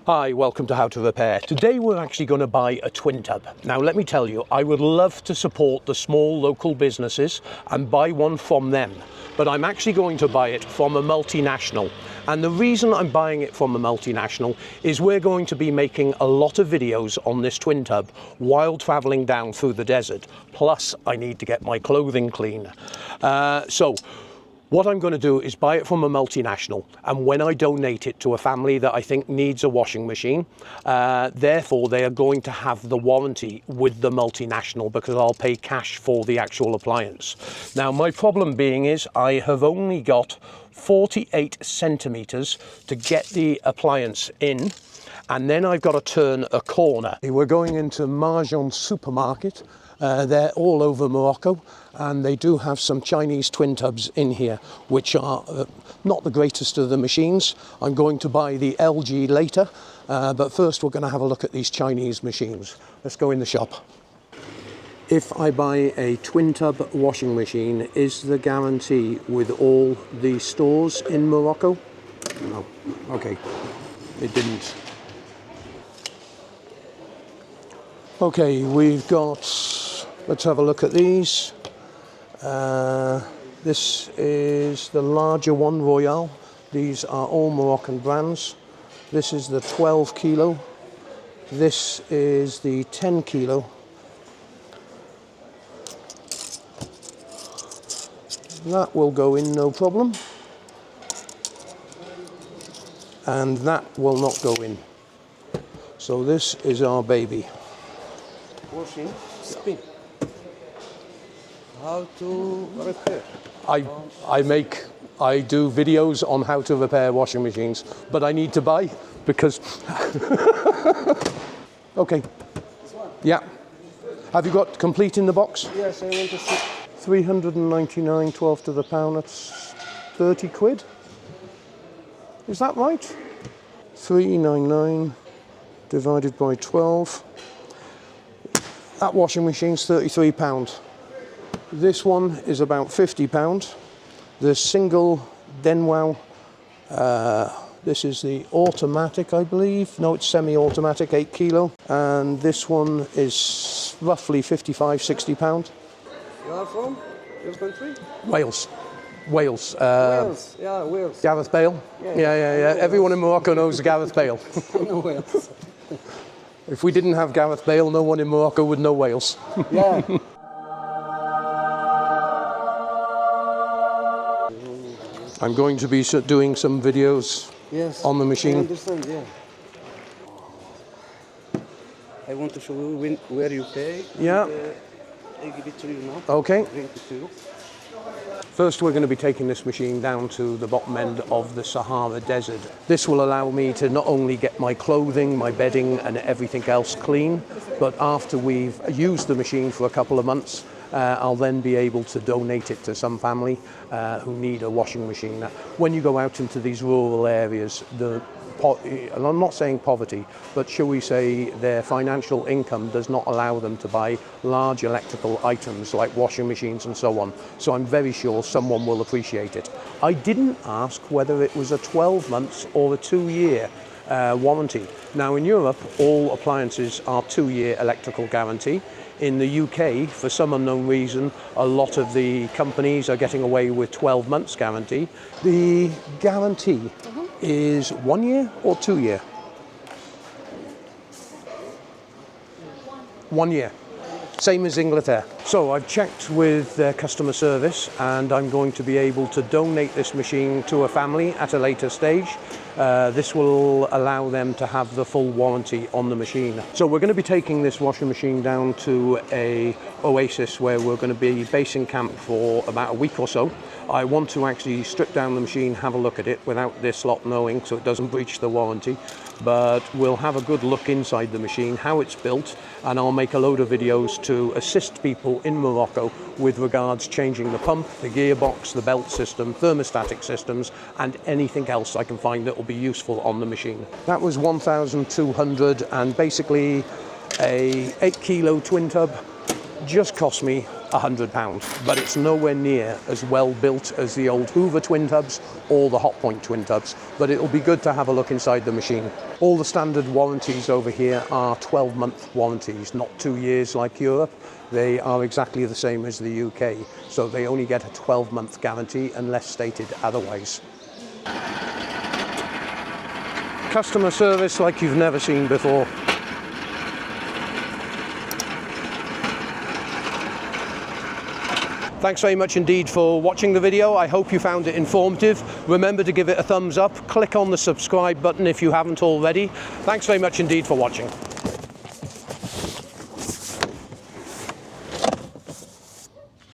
Hi, welcome to How to Repair. Today we're actually going to buy a twin tub. Now let me tell you, I would love to support the small local businesses and buy one from them, but I'm actually going to buy it from a multinational. And the reason I'm buying it from a multinational is we're going to be making a lot of videos on this twin tub while traveling down through the desert. Plus I need to get my clothing clean. So what I'm going to do is buy it from a multinational, and when I donate it to a family that I think needs a washing machine, therefore they are going to have the warranty with the multinational because I'll pay cash for the actual appliance. Now my problem being is I have only got 48 centimeters to get the appliance in, and then I've got to turn a corner. We're going into Marjane supermarket. They're all over Morocco, and they do have some Chinese twin tubs in here, which are not the greatest of the machines. I'm going to buy the LG later, but first we're going to have a look at these Chinese machines. Let's go in the shop. If I buy a twin tub washing machine, is the guarantee with all the stores in Morocco? No. Okay, it didn't. Okay, we've got, let's have a look at these. This is the larger one, Royale. These are all Moroccan brands. This is the 12 kilo. This is the 10 kilo. That will go in, no problem. And that will not go in. So this is our baby. Washing, spin. How to repair? I do videos on how to repair washing machines, but I need to buy because. Okay. This one? Yeah. Have you got complete in the box? Yes, I want to see. 399, 12 to the pound. That's 30 quid. Is that right? 399 divided by 12. That washing machine's £33. This one is about £50. The single Denwau, this is the automatic, I believe. No, it's semi-automatic, 8 kilo. And this one is roughly £55–60. You are from your country? Wales. Wales. Wales, yeah, Wales. Gareth Bale? Yeah. Everyone in Morocco knows Gareth Bale. I know Wales. If we didn't have Gareth Bale, no one in Morocco would know Wales. Yeah. I'm going to be doing some videos on the machine. I understand, yeah. I want to show you where you pay. Yeah. I give it to you now. Okay. Bring it to you. First, we're going to be taking this machine down to the bottom end of the Sahara Desert. This will allow me to not only get my clothing, my bedding and everything else clean, but after we've used the machine for a couple of months, I'll then be able to donate it to some family who need a washing machine. When you go out into these rural areas, and I'm not saying poverty, but shall we say their financial income does not allow them to buy large electrical items like washing machines and so on. So I'm very sure someone will appreciate it. I didn't ask whether it was a 12 months or a 2-year warranty. Now in Europe, all appliances are 2-year electrical guarantee. In the UK, for some unknown reason, a lot of the companies are getting away with 12 months guarantee. The guarantee is 1 year or 2 year? 1 year. Same as Inglaterra. So I've checked with their customer service and I'm going to be able to donate this machine to a family at a later stage. This will allow them to have the full warranty on the machine. So we're going to be taking this washing machine down to a oasis where we're going to be basing camp for about a week or so. I want to actually strip down the machine, have a look at it without this lot knowing so it doesn't breach the warranty. But we'll have a good look inside the machine, how it's built, and I'll make a load of videos to assist people in Morocco with regards changing the pump, the gearbox, the belt system, thermostatic systems, and anything else I can find that will be useful on the machine. That was 1,200 and basically a 8 kilo twin tub, just cost me £100, but it's nowhere near as well built as the old Hoover twin tubs or the Hotpoint twin tubs, but it'll be good to have a look inside the machine. All the standard warranties over here are 12-month warranties, not 2 years like Europe. They are exactly the same as the UK, so they only get a 12-month guarantee unless stated otherwise. Customer service like you've never seen before. Thanks very much indeed for watching the video. I hope you found it informative. Remember to give it a thumbs up. Click on the subscribe button if you haven't already. Thanks very much indeed for watching.